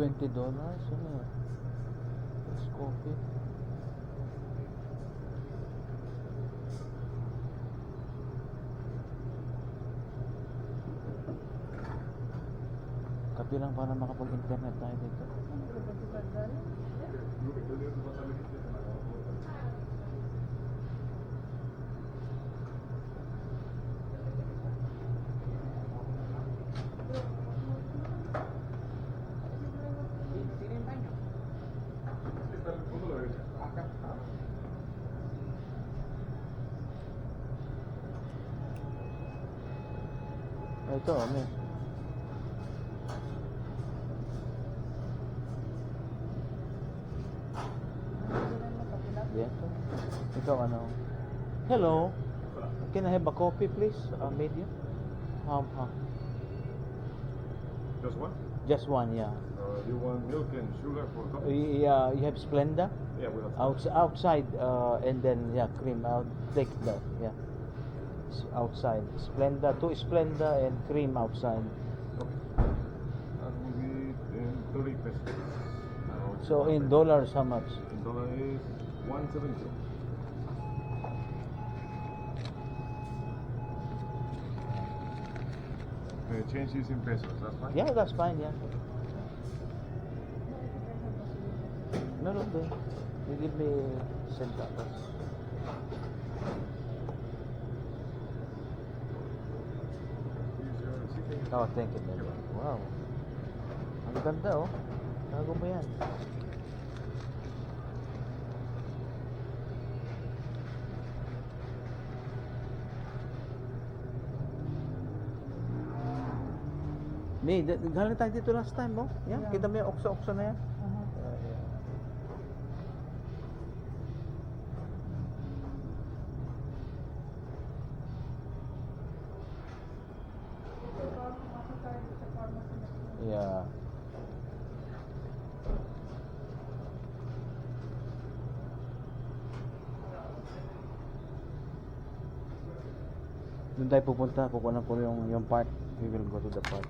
$20. Ano? It's coffee. Kapi lang para makapag-internet tayo dito. Ito, may. Yes. Ito ano? Hello. Can I have a coffee, please? Medium. Just one? Just one, yeah. You want milk and sugar for coffee? Yeah, you have Splenda? Yeah, we have. Outside, and then yeah, cream. I'll take that. Yeah, outside. Splenda, 2 Splenda and cream outside. Okay. That will be 30 pesos. So in dollars, how much? In dollar is 170. Change is in pesos, that's fine? Yeah, that's fine. Yeah. Meron din. You give me centavos. Here's your receipt. Oh, thank you, baby. Wow. Ang ganda, oh. Tago mo yan. May, galing tayo dito last time, oh. Yan, kita mo yung okso-okso na yan. Yeah. Doon tayo pupunta, kukunan ko yung part. We will go to the park.